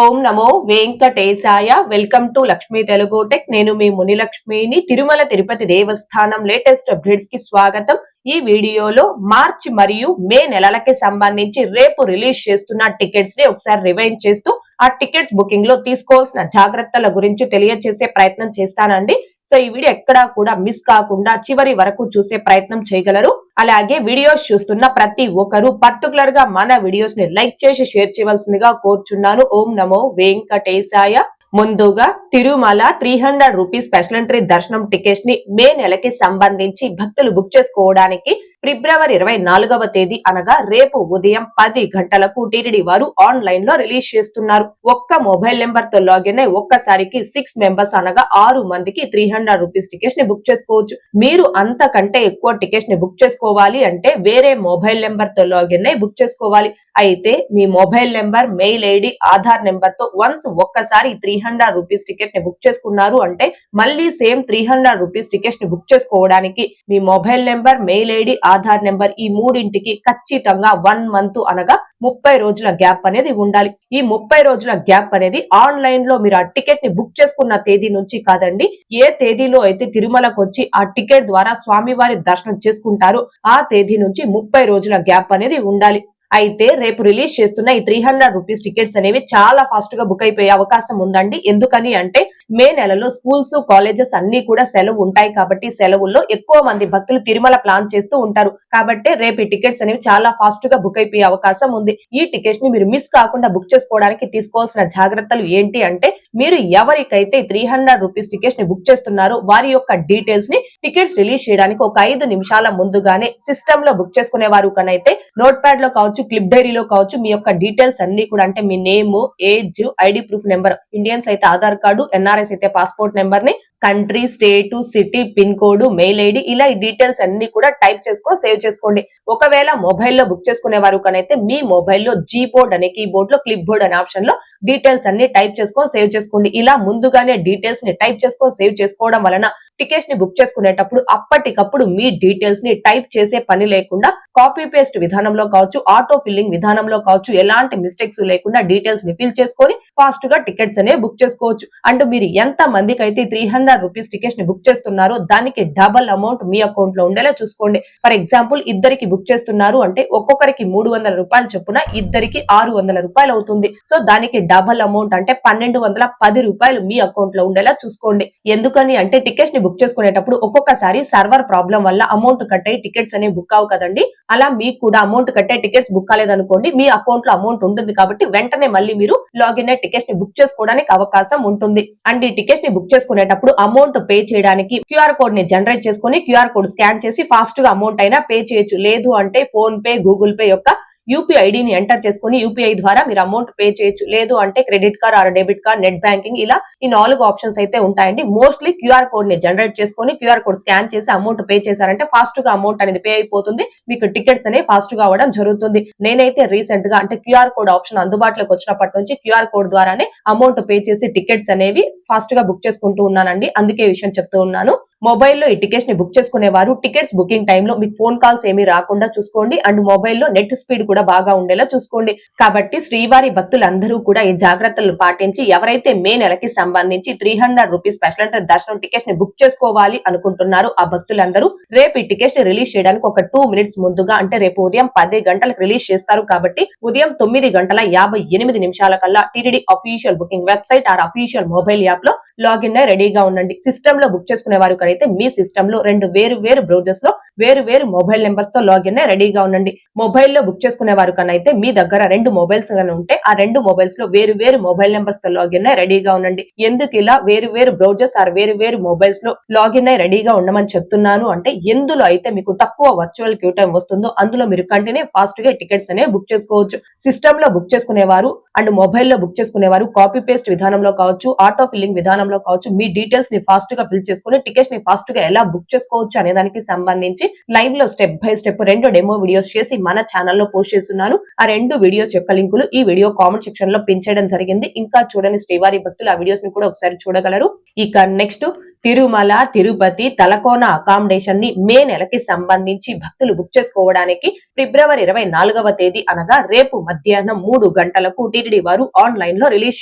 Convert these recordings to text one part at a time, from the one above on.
Om Namo Venkatesaya. Welcome to Lakshmi Telugu tech. నేను మీ మునిలక్ష్మిని. తిరుమల తిరుపతి దేవస్థానం latest updates కి స్వాగతం. ఈ వీడియోలో మార్చి మరియు మే నెలలకి సంబంధించి రేపు రిలీజ్ చేస్తున్న టికెట్స్ ని ఒకసారి రివైండ్ చేస్తూ ఆ టికెట్స్ బుకింగ్ లో తీసుకోవాల్సిన జాగ్రత్తల గురించి తెలియజేసే ప్రయత్నం చేస్తానండి. సో ఈ వీడియో ఎక్కడా కూడా మిస్ కాకుండా చివరి వరకు చూసే ప్రయత్నం చేయగలరు. అలాగే వీడియోస్ చూస్తున్న ప్రతి ఒక్కరు పర్టికులర్ గా మన వీడియోస్ ని లైక్ చేసి షేర్ చేయవలసిందిగా కోరుచున్నాను. ఓం నమో వెంకటేశాయ. ముందుగా తిరుమల 300 రూపీస్ స్పెషల్ ఎంట్రీ దర్శనం టికెట్స్ ని మే నెలకి సంబంధించి భక్తులు బుక్ చేసుకోవడానికి ఫిబ్రవరి 24వ తేదీ అనగా రేపు ఉదయం 10 గంటలకు టీటీడీ వారు ఆన్లైన్ లో రిలీజ్ చేస్తున్నారు. ఒక్క మొబైల్ నెంబర్ తో లాగిన్ అయి ఒక్కసారికి 6 మెంబర్స్ అనగా 6 మందికి 300 రూపీస్ టికెట్స్ ని బుక్ చేసుకోవచ్చు. మీరు అంతకంటే ఎక్కువ టికెట్స్ ని బుక్ చేసుకోవాలి అంటే వేరే మొబైల్ నెంబర్ తో లాగిన్ అయి బుక్ చేసుకోవాలి. అయితే మీ mobile number, mail ID, Aadhaar number తో వన్స్ ఒక్కసారి 300 రూపీస్ టికెట్ ని బుక్ చేసుకున్నారు అంటే మళ్ళీ సేమ్ 300 రూపీస్ టికెట్స్ ని బుక్ చేసుకోవడానికి మీ mobile number, mail ID, Aadhaar number ఈ మూడింటికి ఖచ్చితంగా 1 మంత్ అనగా 30 రోజుల గ్యాప్ అనేది ఉండాలి. ఈ 30 రోజుల గ్యాప్ అనేది ఆన్లైన్ లో మీరు ఆ టికెట్ ని బుక్ చేసుకున్న తేదీ నుంచి కాదండి, ఏ తేదీలో అయితే తిరుమలకు వచ్చి ఆ టికెట్ ద్వారా స్వామివారి దర్శనం చేసుకుంటారో ఆ తేదీ నుంచి 30 రోజుల గ్యాప్ అనేది ఉండాలి. అయితే రేపు రిలీజ్ చేస్తున్న ఈ 300 రూపీస్ టికెట్స్ అనేవి చాలా ఫాస్ట్ గా బుక్ అయిపోయే అవకాశం ఉందండి. ఎందుకని అంటే మే నెలలో స్కూల్స్, కాలేజెస్ అన్ని కూడా సెలవు ఉంటాయి కాబట్టి సెలవుల్లో ఎక్కువ మంది భక్తులు తిరుమల ప్లాన్ చేస్తూ ఉంటారు. కాబట్టి రేపు ఈ టికెట్స్ అనేవి చాలా ఫాస్ట్ గా బుక్ అయిపోయే అవకాశం ఉంది. ఈ టికెట్స్ ని మీరు మిస్ కాకుండా బుక్ చేసుకోవడానికి తీసుకోవాల్సిన జాగ్రత్తలు ఏంటి అంటే మీరు ఎవరికైతే 300 రూపీస్ టికెట్స్ ని బుక్ చేస్తున్నారో వారి యొక్క డీటెయిల్స్ ని టికెట్స్ రిలీజ్ చేయడానికి ఒక 5 నిమిషాల ముందుగానే సిస్టమ్ లో బుక్ చేసుకునే వారు కనైతే నోట్ ప్యాడ్ లో కావచ్చు, క్లిప్ డైరీలో కావచ్చు మీ యొక్క డీటెయిల్స్ అన్ని కూడా అంటే మీ name, age, ID proof number, Indians అయితే ఆధార్ కార్డు, ఎన్ఆర్ఐస్ అయితే పాస్పోర్ట్ నెంబర్ ని, country, state, city, pin code, mail ID ఇలా ఈ డీటెయిల్స్ అన్ని కూడా టైప్ చేసుకో సేవ్ చేసుకోండి. ఒకవేళ మొబైల్లో బుక్ చేసుకునే వారు కనైతే మీ మొబైల్లో జీ బోర్డ్ అనే కీబోర్డ్ లో క్లిప్ బోర్డ్ అనే ఆప్షన్ లో డీటెయిల్స్ అన్ని టైప్ చేసుకొని సేవ్ చేసుకోండి. ఇలా ముందుగానే డీటెయిల్స్ ని టైప్ చేసుకొని సేవ్ చేసుకోవడం వలన టికెట్స్ ని బుక్ చేసుకునేటప్పుడు అప్పటికప్పుడు మీ డీటెయిల్స్ ని టైప్ చేసే పని లేకుండా కాపీ పేస్ట్ విధానంలో కావచ్చు, ఆటో ఫిల్లింగ్ విధానంలో కావచ్చు, ఎలాంటి మిస్టేక్స్ లేకుండా డీటెయిల్స్ ని ఫిల్ చేసుకొని ఫాస్ట్ గా టికెట్స్ అనేవి బుక్ చేసుకోవచ్చు. అండ్ మీరు ఎంత మందికి అయితే 300 రూపీస్ టికెట్స్ ని బుక్ చేస్తున్నారో దానికి డబల్ అమౌంట్ మీ అకౌంట్ లో ఉండేలా చూసుకోండి. ఫర్ ఎగ్జాంపుల్ ఇద్దరికి బుక్ చేస్తున్నారు అంటే ఒక్కొక్కరికి 300 రూపాయలు చొప్పున ఇద్దరికి 600 రూపాయలు అవుతుంది. సో దానికి డబల్ అమౌంట్ అంటే 1210 రూపాయలు మీ అకౌంట్ లో ఉండేలా చూసుకోండి. ఎందుకని అంటే టికెట్స్ ని బుక్ చేసుకునేటప్పుడు ఒక్కొక్కసారి సర్వర్ ప్రాబ్లం వల్ల అమౌంట్ కట్ అయ్యి టికెట్స్ అనేవి బుక్ అవ్వ కదండి. అలా మీకు కూడా అమౌంట్ కట్టే టికెట్స్ బుక్ కాలేదనుకోండి, మీ అకౌంట్ లో అమౌంట్ ఉంటుంది కాబట్టి వెంటనే మళ్ళీ మీరు లాగిన్ అయ్యి టికెట్స్ ని బుక్ చేసుకోవడానికి అవకాశం ఉంటుంది. అండ్ ఈ టికెట్స్ ని బుక్ చేసుకునేటప్పుడు అమౌంట్ పే చేయడానికి క్యూఆర్ కోడ్ ని జనరేట్ చేసుకుని క్యూఆర్ కోడ్ స్కాన్ చేసి ఫాస్ట్ గా అమౌంట్ అయినా పే చేయొచ్చు. లేదు అంటే ఫోన్ పే, గూగుల్ పే యొక్క యూపీఐ ఐడిని ఎంటర్ చేసుకుని యూపీఐ ద్వారా మీరు అమౌంట్ పే చేయొచ్చు. లేదు అంటే credit card or debit card, net banking ఇలా ఈ 4 ఆప్షన్స్ అయితే ఉంటాయండి. మోస్ట్లీ క్యూఆర్ కోడ్ ని జనరేట్ చేసుకుని క్యూఆర్ కోడ్ స్కాన్ చేసి అమౌంట్ పే చేశారంటే ఫాస్ట్ గా అమౌంట్ అనేది పే అయిపోతుంది. మీకు టికెట్స్ అనేవి ఫాస్ట్ గా అవ్వడం జరుగుతుంది. నేనైతే రీసెంట్ గా అంటే క్యూఆర్ కోడ్ ఆప్షన్ అందుబాటులోకి వచ్చినప్పటి నుంచి క్యూఆర్ కోడ్ ద్వారానే అమౌంట్ పే చేసి టికెట్స్ అనేవి ఫాస్ట్ గా బుక్ చేసుకుంటూ ఉన్నానండి. అందుకే ఈ విషయం చెప్తూ ఉన్నాను. మొబైల్లో ఈ టికెట్స్ ని బుక్ చేసుకునేవారు టికెట్స్ బుకింగ్ టైంలో మీకు ఫోన్ కాల్స్ ఏమీ రాకుండా చూసుకోండి. అండ్ మొబైల్లో నెట్ స్పీడ్ కూడా బాగా ఉండేలా చూసుకోండి. కాబట్టి శ్రీవారి భక్తులందరూ కూడా ఈ జాగ్రత్తలు పాటించి ఎవరైతే మే నెలకి సంబంధించి 300 రూపీస్ స్పెషల్ ఎంట్రీ దర్శనం టికెట్స్ ని బుక్ చేసుకోవాలి అనుకుంటున్నారు ఆ భక్తులందరూ రేపు ఈ టికెట్స్ ని రిలీజ్ చేయడానికి ఒక 2 మినిట్స్ ముందుగా అంటే రేపు ఉదయం 10 గంటలకు రిలీజ్ చేస్తారు కాబట్టి ఉదయం 9:58 కల్లా TTD official booking website are official mobile app లో లాగిన్ అయి రెడీగా ఉండండి. సిస్టమ్ లో బుక్ చేసుకునే వారు అయితే మీ సిస్టమ్ లో 2 వేరు బ్రౌజర్స్ లో వేరు మొబైల్ నెంబర్స్ తో లాగిన్ అయి రెడీగా ఉండండి. మొబైల్లో బుక్ చేసుకునే వారు కనైతే మీ దగ్గర 2 మొబైల్స్ ఉంటే ఆ 2 మొబైల్స్ లో వేరు మొబైల్ నెంబర్స్ తో లాగిన్ అయి రెడీగా ఉండండి. ఎందుకు ఇలా వేరు బ్రౌజర్స్ ఆర్ వేరు మొబైల్స్ లో లాగిన్ అయి రెడీగా ఉండమని చెప్తున్నాను అంటే ఎందులో అయితే మీకు తక్కువ వర్చువల్ క్యూ టైం వస్తుందో అందులో మీరు కంటిన్యూ ఫాస్ట్ గా టికెట్స్ అనేవి బుక్ చేసుకోవచ్చు. సిస్టమ్ లో బుక్ చేసుకునేవారు అండ్ మొబైల్లో బుక్ చేసుకునేవారు కాపీ పేస్ట్ విధానంలో కావచ్చు, ఆటో ఫిల్లింగ్ విధానంలో కావచ్చు మీ డీటెయిల్స్ ని ఫాస్ట్ గా ఫిల్ చేసుకుని టికెట్స్ ని ఫాస్ట్ గా ఎలా బుక్ చేసుకోవచ్చు అనే దానికి సంబంధించి లైవ్ లో step by step 2 demo videos చేసి మన ఛానల్లో పోస్ట్ చేస్తున్నాను. ఆ 2 వీడియోస్ యొక్క లింకులు ఈ వీడియో కామెంట్ సెక్షన్ లో పిన్ చేయడం జరిగింది. ఇంకా చూడని శ్రీవారి భక్తులు ఆ వీడియోస్ ని కూడా ఒకసారి చూడగలరు. ఇక నెక్స్ట్ తిరుమల, తిరుపతి, తలకోన అకామిడేషన్ ని మే నెలకి సంబంధించి భక్తులు బుక్ చేసుకోవడానికి ఫిబ్రవరి 24వ తేదీ అనగా రేపు మధ్యాహ్నం 3 గంటలకు టీటీడీ వారు ఆన్లైన్ లో రిలీజ్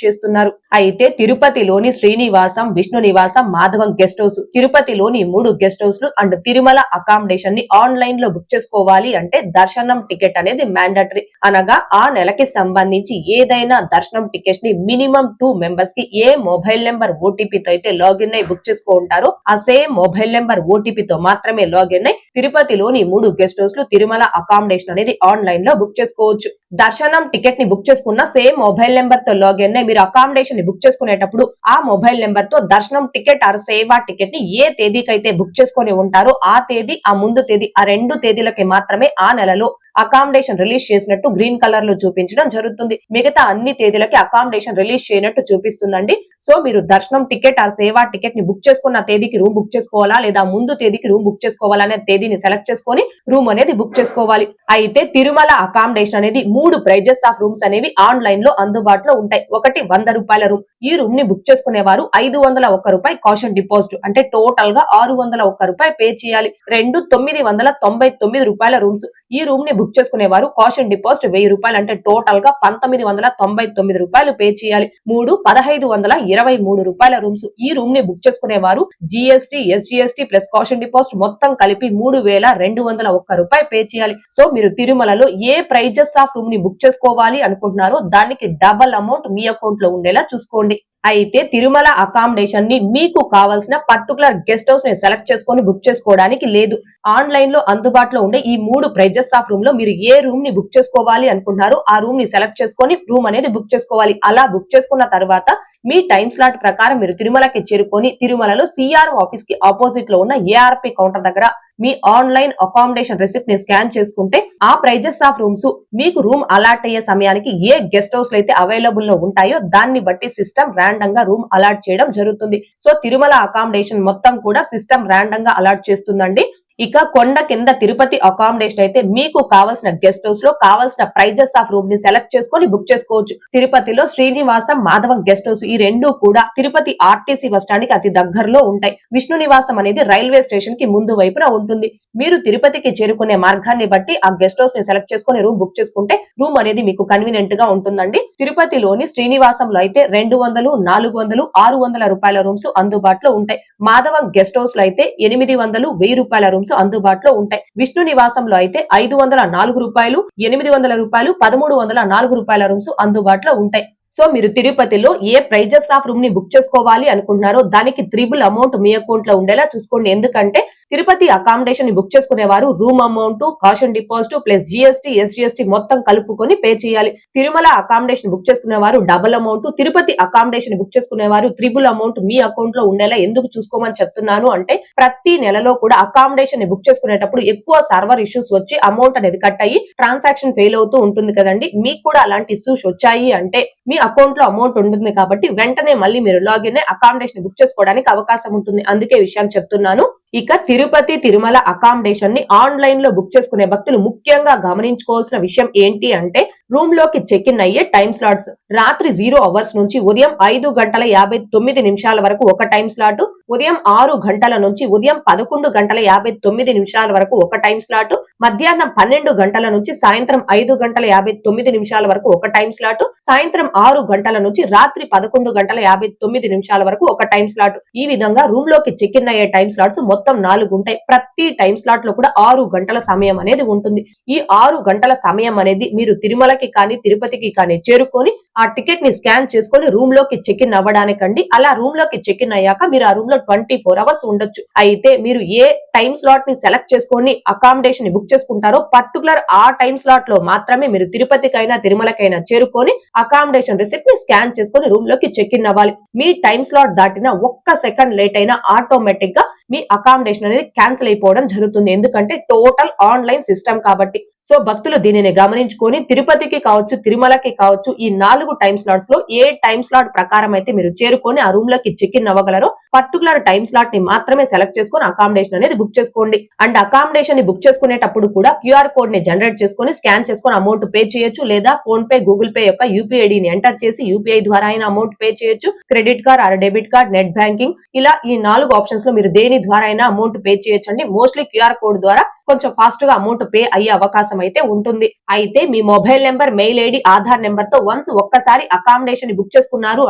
చేస్తున్నారు. అయితే తిరుపతిలోని శ్రీనివాసం, విష్ణు నివాసం, మాధవం గెస్ట్ హౌస్, తిరుపతిలోని 3 guest house and Tirumala accommodation ని ఆన్లైన్ లో బుక్ చేసుకోవాలి అంటే దర్శనం టికెట్ అనేది మ్యాండటరీ. అనగా ఆ నెలకి సంబంధించి ఏదైనా దర్శనం టికెట్ ని మినిమం 2 మెంబర్స్ కి ఏ మొబైల్ నెంబర్ ఓటీపీతో అయితే లాగిన్ అయి బుక్ చేసుకుంటారో ఆ సేమ్ మొబైల్ నెంబర్ ఓటీపీతో మాత్రమే లాగిన్ అయి తిరుపతిలోని 3 గెస్ట్ హౌస్ లు తిరుమల అకామిడేషన్ అనేది ఆన్లైన్ లో బుక్ చేసుకోవచ్చు. దర్శనం టికెట్ ని బుక్ చేసుకున్న సేమ్ మొబైల్ నెంబర్ తో లాగిన్ అయి మీరు అకామిడేషన్ ని బుక్ చేసుకునేటప్పుడు ఆ మొబైల్ నెంబర్ తో దర్శనం టికెట్ ఆర్ సేవా టికెట్ ని ఏ తేదీకైతే బుక్ చేసుకుని ఉంటారో ఆ తేదీ, ఆ ముందు తేదీ, ఆ 2 తేదీలకి మాత్రమే ఆ నెలలో అకామిడేషన్ రిలీజ్ చేసినట్టు గ్రీన్ కలర్ లో చూపించడం జరుగుతుంది. మిగతా అన్ని తేదీలకి అకామిడేషన్ రిలీజ్ చేయనట్టు చూపిస్తుందండి. సో మీరు దర్శనం టికెట్ ఆ సేవా టికెట్ ని బుక్ చేసుకున్న తేదీకి రూమ్ బుక్ చేసుకోవాలా లేదా ముందు తేదీకి రూమ్ బుక్ చేసుకోవాలా అనే తేదీని సెలెక్ట్ చేసుకొని రూమ్ అనేది బుక్ చేసుకోవాలి. అయితే తిరుమల అకామిడేషన్ అనేది 3 ప్రైజెస్ ఆఫ్ రూమ్స్ అనేవి ఆన్లైన్ లో అందుబాటులో ఉంటాయి. ఒకటి 100 రూపాయల రూమ్. ఈ రూమ్ ని బుక్ చేసుకునే వారు 501 రూపాయి కాషన్ డిపాజిట్ అంటే టోటల్ గా 601 రూపాయి పే చేయాలి. 2 999 రూపాయల రూమ్స్. ఈ రూమ్ ని బుక్ చేసుకునే వారు కాషన్ డిపాజిట్ 1000 రూపాయలు అంటే టోటల్ గా 1999 రూపాయలు పే చేయాలి. 3 1523 రూపాయల రూమ్స్. ఈ రూమ్ ని బుక్ చేసుకునే వారు GST, SGST plus caution deposit మొత్తం కలిపి 3201 రూపాయి పే చేయాలి. సో మీరు తిరుమలలో ఏ ప్రైజెస్ ఆఫ్ రూమ్ ని బుక్ చేసుకోవాలి అనుకుంటున్నారో దానికి డబల్ అమౌంట్ మీ అకౌంట్ లో ఉండేలా చూసుకోండి. అయితే తిరుమల అకామిడేషన్ ని మీకు కావాల్సిన పర్టికులర్ గెస్ట్ హౌస్ ని సెలెక్ట్ చేసుకొని బుక్ చేసుకోవడానికి లేదు. ఆన్లైన్ లో అందుబాటులో ఉండే ఈ 3 ప్రైజెస్ ఆఫ్ రూమ్ లో మీరు ఏ రూమ్ ని బుక్ చేసుకోవాలి అనుకుంటున్నారో ఆ రూమ్ ని సెలెక్ట్ చేసుకొని రూమ్ అనేది బుక్ చేసుకోవాలి. అలా బుక్ చేసుకున్న తర్వాత మీ టైం స్లాట్ ప్రకారం మీరు తిరుమలకి చేరుకొని తిరుమలలో సిఆర్ఓ ఆఫీస్ కి ఆపోజిట్ లో ఉన్న ఏఆర్పి కౌంటర్ దగ్గర మీ ఆన్లైన్ అకామిడేషన్ రిసిప్ట్ ని స్కాన్ చేసుకుంటే ఆ ప్రైజెస్ ఆఫ్ రూమ్స్ మీకు రూమ్ అలాట్ అయ్యే సమయానికి ఏ గెస్ట్ హౌస్ లో అయితే అవైలబుల్ లో ఉంటాయో దాన్ని బట్టి సిస్టమ్ ర్యాండమ్ గా రూమ్ అలాట్ చేయడం జరుగుతుంది. సో తిరుమల అకామిడేషన్ మొత్తం కూడా సిస్టమ్ ర్యాండమ్ గా అలాట్ చేస్తుందండి. ఇక కొండ కింద తిరుపతి అకామిడేషన్ అయితే మీకు కావాల్సిన గెస్ట్ హౌస్ లో కావాల్సిన ప్రైజెస్ ఆఫ్ రూమ్ ని సెలెక్ట్ చేసుకొని బుక్ చేసుకోవచ్చు. తిరుపతిలో శ్రీనివాసం, మాధవం గెస్ట్ హౌస్ ఈ 2 కూడా తిరుపతి ఆర్టీసీ బస్ స్టాండ్ కి అతి దగ్గరలో ఉంటాయి. విష్ణు నివాసం అనేది రైల్వే స్టేషన్ కి ముందు వైపున ఉంటుంది. మీరు తిరుపతికి చేరుకునే మార్గాన్ని బట్టి ఆ గెస్ట్ హౌస్ ని సెలెక్ట్ చేసుకుని రూమ్ బుక్ చేసుకుంటే రూమ్ అనేది మీకు కన్వీనియంట్ గా ఉంటుందండి. తిరుపతిలోని శ్రీనివాసంలో అయితే 200, 400, 600 రూపాయల రూమ్స్ అందుబాటులో ఉంటాయి. మాధవం గెస్ట్ హౌస్ లో అయితే 800, 1000 రూపాయల రూమ్స్ అందుబాటులో ఉంటాయి. విష్ణు నివాసంలో అయితే 504 రూపాయలు, 800 రూపాయలు, 1304 రూపాయల రూమ్స్ అందుబాటులో ఉంటాయి. సో మీరు తిరుపతిలో ఏ ప్రైజెస్ ఆఫ్ రూమ్ ని బుక్ చేసుకోవాలి అనుకుంటున్నారో దానికి త్రిబుల్ అమౌంట్ మీ అకౌంట్ లో ఉండేలా చూసుకోండి. ఎందుకంటే తిరుపతి అకామిడేషన్ ని బుక్ చేసుకునేవారు room amount, caution deposit plus GST, SGST మొత్తం కలుపుకొని పే చేయాలి. తిరుమల అకామిడేషన్ బుక్ చేసుకునేవారు double amount, Tirupati accommodation book చేసుకునేవారు త్రిబుల్ అమౌంట్ మీ అకౌంట్ లో ఉండేలా ఎందుకు చూసుకోమని చెప్తున్నాను అంటే ప్రతి నెలలో కూడా అకామిడేషన్ ని బుక్ చేసుకునేటప్పుడు ఎక్కువ సర్వర్ ఇష్యూస్ వచ్చి అమౌంట్ అనేది కట్ అయ్యి ట్రాన్సాక్షన్ ఫెయిల్ అవుతూ ఉంటుంది కదండి. మీకు కూడా అలాంటి ఇష్యూస్ వచ్చాయి అంటే మీ అకౌంట్ లో అమౌంట్ ఉంటుంది కాబట్టి వెంటనే మళ్ళీ మీరు లాగిన్ అయ్యి అకామిడేషన్ బుక్ చేసుకోవడానికి అవకాశం ఉంటుంది. అందుకే విషయాన్ని చెప్తున్నాను. ఇక తిరుపతి తిరుమల అకామిడేషన్ ని ఆన్లైన్ లో బుక్ చేసుకునే భక్తులు ముఖ్యంగా గమనించుకోవాల్సిన విషయం ఏంటి అంటే రూమ్ లోకి చెక్ ఇన్ అయ్యే టైం స్లాట్స్. రాత్రి 0 hours నుంచి ఉదయం 5:59 వరకు ఒక టైం స్లాట్, ఉదయం 6 గంటల నుంచి ఉదయం 11:59 వరకు ఒక టైం స్లాట్, మధ్యాహ్నం 12 గంటల నుంచి సాయంత్రం 5:59 వరకు ఒక టైం స్లాట్, సాయంత్రం 6 గంటల నుంచి రాత్రి 11:59 వరకు ఒక టైం స్లాట్. ఈ విధంగా రూమ్ లోకి చెక్ ఇన్ అయ్యే టైం స్లాట్స్ మొత్తం 4 ఉంటాయి. ప్రతి టైం స్లాట్ లో కూడా 6 గంటల సమయం అనేది ఉంటుంది. ఈ 6 గంటల సమయం అనేది మీరు తిరుమలకి కానీ తిరుపతికి కానీ చేరుకొని ఆ టికెట్ ని స్కాన్ చేసుకొని రూమ్ లోకి చెక్ ఇన్ అవ్వడానికండి. అలా రూమ్ లోకి చెక్ ఇన్ అయ్యాక మీరు ఆ రూమ్ లో 24 hours ఉండొచ్చు. అయితే మీరు ఏ టైం స్లాట్ ని సెలెక్ట్ చేసుకొని అకామిడేషన్ ని బుక్ చేసుకుంటారో పర్టికులర్ ఆ టైం స్లాట్ లో మాత్రమే మీరు తిరుపతికైనా తిరుమలకైనా చేరుకొని అకామిడేషన్ రిసిప్ట్ ని స్కాన్ చేసుకొని రూమ్ లోకి చెక్ ఇన్ అవ్వాలి. మీ టైం స్లాట్ దాటిన 1 సెకండ్ లేట్ అయినా ఆటోమేటిక్ గా మీ అకామిడేషన్ అనేది క్యాన్సిల్ అయిపోవడం జరుగుతుంది. ఎందుకంటే టోటల్ ఆన్లైన్ సిస్టమ్ కాబట్టి. సో భక్తులు దీనిని గమనించుకొని తిరుపతికి కావచ్చు తిరుమలకి కావచ్చు ఈ 4 టైం స్లాట్స్ లో ఏ టైం స్లాట్ ప్రకారం అయితే మీరు చేరుకొని ఆ రూమ్ లోకి చెక్ ఇన్ అవ్వగలరో పర్టికులర్ టైం స్లాట్ ని మాత్రమే సెలెక్ట్ చేసుకొని అకామిడేషన్ అనేది బుక్ చేసుకోండి. అండ్ అకామిడేషన్ ని బుక్ చేసుకునేటప్పుడు కూడా QR కోడ్ ని జనరేట్ చేసుకొని స్కాన్ చేసుకొని అమౌంట్ పే చేయొచ్చు. లేదా ఫోన్ పే, గూగుల్ పే యొక్క యూపీఐ ఐడిని ఎంటర్ చేసి యూపీఐ ద్వారా అయినా అమౌంట్ పే చేయొచ్చు. Credit card or debit card, net banking ఇలా ఈ 4 ఆప్షన్స్ లో మీరు దేని ద్వారా అయినా అమౌంట్ పే చేయొచ్చండి. మోస్ట్లీ క్యూఆర్ కోడ్ ద్వారా కొంచెం ఫాస్ట్ గా అమౌంట్ పే అయ్యే అవకాశం అయితే ఉంటుంది. అయితే మీ mobile number, mail ID, Aadhaar number తో వన్స్ ఒక్కసారి అకామిడేషన్ బుక్ చేసుకున్నారు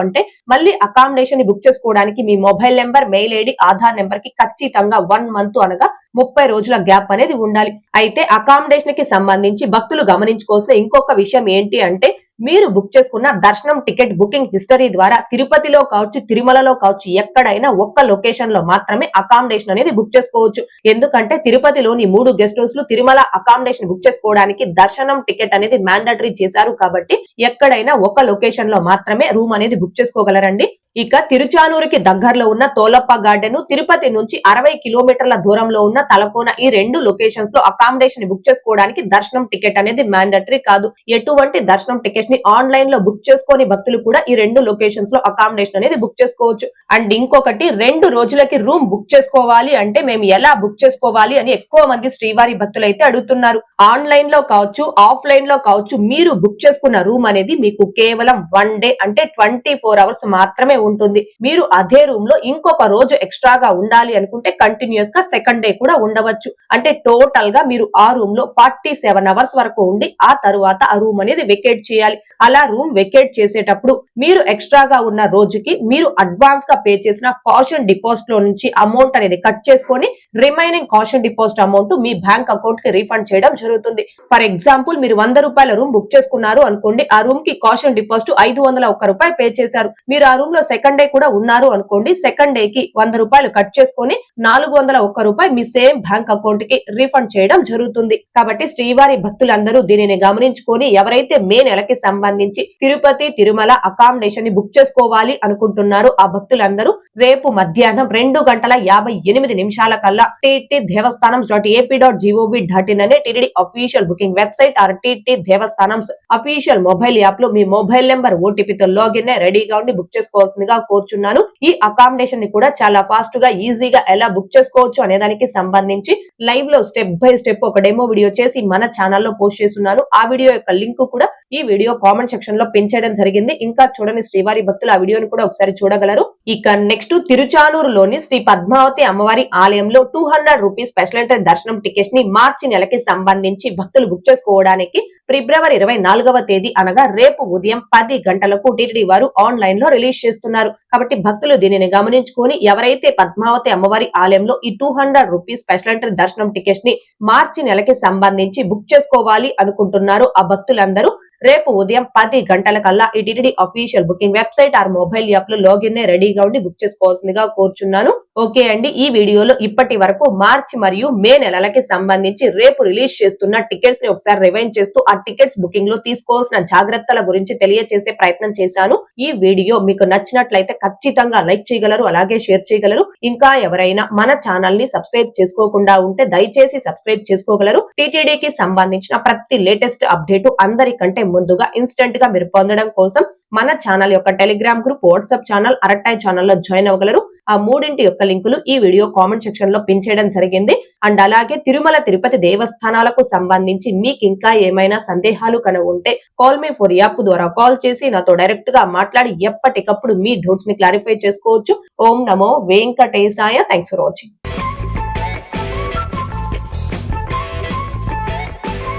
అంటే మళ్ళీ అకామిడేషన్ బుక్ చేసుకోవడానికి మీ mobile number, mail ID, Aadhaar number కి ఖచ్చితంగా 1 మంత్ అనగా 30 రోజుల గ్యాప్ అనేది ఉండాలి. అయితే అకామిడేషన్ కి సంబంధించి భక్తులు గమనించుకోవాల్సిన ఇంకొక విషయం ఏంటి అంటే మీరు బుక్ చేసుకున్న దర్శనం టికెట్ బుకింగ్ హిస్టరీ ద్వారా తిరుపతిలో కావచ్చు, తిరుమలలో కావచ్చు, ఎక్కడైనా ఒక్క లొకేషన్ లో మాత్రమే అకామిడేషన్ అనేది బుక్ చేసుకోవచ్చు. ఎందుకంటే తిరుపతిలోని 3 గెస్ట్ హౌస్ లు తిరుమల అకామిడేషన్ బుక్ చేసుకోవడానికి దర్శనం టికెట్ అనేది మ్యాండటరీ చేశారు కాబట్టి ఎక్కడైనా ఒక లొకేషన్ లో మాత్రమే రూమ్ అనేది బుక్ చేసుకోగలరండి. ఇక తిరుచానూరుకి దగ్గరలో ఉన్న తోలప్ప గార్డెన్, తిరుపతి నుంచి 60 కిలోమీటర్ల దూరంలో ఉన్న తలకోన, ఈ 2 లొకేషన్స్ లో అకామిడేషన్ బుక్ చేసుకోవడానికి దర్శనం టికెట్ అనేది మ్యాండటరీ కాదు. ఎటువంటి దర్శనం టికెట్స్ ని ఆన్లైన్ లో బుక్ చేసుకొని భక్తులు కూడా ఈ 2 లొకేషన్స్ లో అకామిడేషన్ అనేది బుక్ చేసుకోవచ్చు. అండ్ ఇంకొకటి, 2 రోజులకి రూమ్ బుక్ చేసుకోవాలి అంటే మేము ఎలా బుక్ చేసుకోవాలి అని ఎక్కువ మంది శ్రీవారి భక్తులు అయితే అడుగుతున్నారు. ఆన్లైన్ లో కావచ్చు, ఆఫ్లైన్ లో కావచ్చు, మీరు బుక్ చేసుకున్న రూమ్ అనేది మీకు కేవలం 1 డే అంటే 24 అవర్స్ మాత్రమే ఉంటుంది. మీరు అదే రూమ్ లో ఇంకొక రోజు ఎక్స్ట్రాగా ఉండాలి అనుకుంటే కంటిన్యూస్ గా సెకండ్ డే కూడా ఉండవచ్చు. అంటే టోటల్ గా మీరు ఆ రూమ్ లో 47 అవర్స్ వరకు ఉండి ఆ తరువాత ఆ రూమ్ అనేది వెకేట్ చేయాలి. అలా రూమ్ వెకేట్ చేసేటప్పుడు మీరు ఎక్స్ట్రాగా ఉన్న రోజుకి మీరు అడ్వాన్స్ గా పే చేసిన కాషన్ డిపాజిట్ లో నుంచి అమౌంట్ అనేది కట్ చేసుకొని రిమైనింగ్ కాషన్ డిపాజిట్ అమౌంట్ మీ బ్యాంక్ అకౌంట్ కి రీఫండ్ చేయడం జరుగుతుంది. ఫర్ ఎగ్జాంపుల్ మీరు 100 రూపాయల రూమ్ బుక్ చేసుకున్నారు అనుకోండి, ఆ రూమ్ కి కాషన్ డిపాజిట్ 501 రూపాయలు పే చేశారు. మీరు ఆ రూమ్ లో సెకండ్ డే కూడా ఉన్నారు అనుకోండి, సెకండ్ డే కి 100 రూపాయలు కట్ చేసుకొని 401 రూపాయలు మీ సేమ్ బ్యాంక్ అకౌంట్ కి రీఫండ్ చేయడం జరుగుతుంది. కాబట్టి శ్రీవారి భక్తులందరూ దీనిని గమనించుకొని ఎవరైతే మే నెలకి సంబంధించి తిరుపతి, తిరుమల అకామిడేషన్ ని బుక్ చేసుకోవాలి అనుకుంటున్నారో ఆ భక్తులందరూ రేపు మధ్యాహ్నం 2:58 కల్లా టీటీ దేవస్థానం.ap.gov.in అనే TTD official booking website are TT Devasthanam official mobile app లో మీ మొబైల్ నెంబర్, ఓటీపీతో లాగిన్ రెడీగా ఉండి బుక్ చేసుకోవాల్సిందిగా కోరుచున్నాను. ఈ అకామిడేషన్ ని కూడా చాలా ఫాస్ట్ గా ఈజీగా ఎలా బుక్ చేసుకోవచ్చు అనే దానికి సంబంధించి లైవ్ లో స్టెప్ బై స్టెప్ ఒక డెమో వీడియో చేసి మన ఛానల్లో పోస్ట్ చేస్తున్నాను. ఆ వీడియో యొక్క లింక్ కూడా ఈ వీడియో కామెంట్ సెక్షన్ లో పిన్ చేయడం జరిగింది. ఇంకా చూడని శ్రీవారి భక్తులు ఆ వీడియోని కూడా ఒకసారి చూడగలరు. ఇక నెక్స్ట్, తిరుచానూరులోని శ్రీ పద్మావతి అమ్మవారి ఆలయంలో 200 రూపీస్ స్పెషల్ ఎంట్రీ దర్శనం టికెట్స్ ని మార్చి నెలకి సంబంధించి భక్తులు బుక్ చేసుకోవడానికి ఫిబ్రవరి 24వ తేదీ అనగా రేపు ఉదయం 10 గంటలకు టీటీడీ వారు ఆన్లైన్ లో రిలీజ్ చేస్తున్నారు. కాబట్టి భక్తులు దీనిని గమనించుకొని ఎవరైతే పద్మావతి అమ్మవారి ఆలయంలో ఈ 200 రూపీస్ స్పెషల్ ఎంట్రీ దర్శనం టికెట్స్ ని మార్చి నెలకి సంబంధించి బుక్ చేసుకోవాలి అనుకుంటున్నారో ఆ భక్తులందరూ రేపు ఉదయం 10 గంటలకల్లా ఈ TTD official booking website or mobile app లో లాగిన్ రెడీగా ఉండి బుక్ చేసుకోవాల్సిందిగా కోరుచున్నాను. ఓకే అండి, ఈ వీడియోలో ఇప్పటి వరకు మార్చి మరియు మే నెలలకి సంబంధించి రేపు రిలీజ్ చేస్తున్న టికెట్స్ ని ఒకసారి రివైండ్ చేస్తూ ఆ టికెట్స్ బుకింగ్ లో తీసుకోవాల్సిన జాగ్రత్తల గురించి తెలియజేసే ప్రయత్నం చేశాను. ఈ వీడియో మీకు నచ్చినట్లయితే ఖచ్చితంగా లైక్ చేయగలరు, అలాగే షేర్ చేయగలరు. ఇంకా ఎవరైనా మన ఛానల్ ని సబ్స్క్రైబ్ చేసుకోకుండా ఉంటే దయచేసి సబ్స్క్రైబ్ చేసుకోగలరు. టీటీడీకి సంబంధించిన ప్రతి లేటెస్ట్ అప్డేట్ అందరికంటే ముందుగా ఇన్స్టెంట్ గా మీరు పొందడం కోసం మన ఛానల్ యొక్క టెలిగ్రామ్ గ్రూప్, వాట్సాప్ ఛానల్, అరటాయ్ ఛానల్లో జాయిన్ అవ్వగలరు. ఆ మూడింటి యొక్క లింకులు ఈ వీడియో కామెంట్ సెక్షన్ లో పిన్ చేయడం జరిగింది. అండ్ అలాగే తిరుమల తిరుపతి దేవస్థానాలకు సంబంధించి మీకు ఇంకా ఏమైనా సందేహాలు కనుక ఉంటే కాల్ మీ ఫర్ యాప్ ద్వారా కాల్ చేసి నాతో డైరెక్ట్ గా మాట్లాడి ఎప్పటికప్పుడు మీ డౌట్స్ ని క్లారిఫై చేసుకోవచ్చు. ఓం నమో వెంకటేశాయ. Thanks for watching.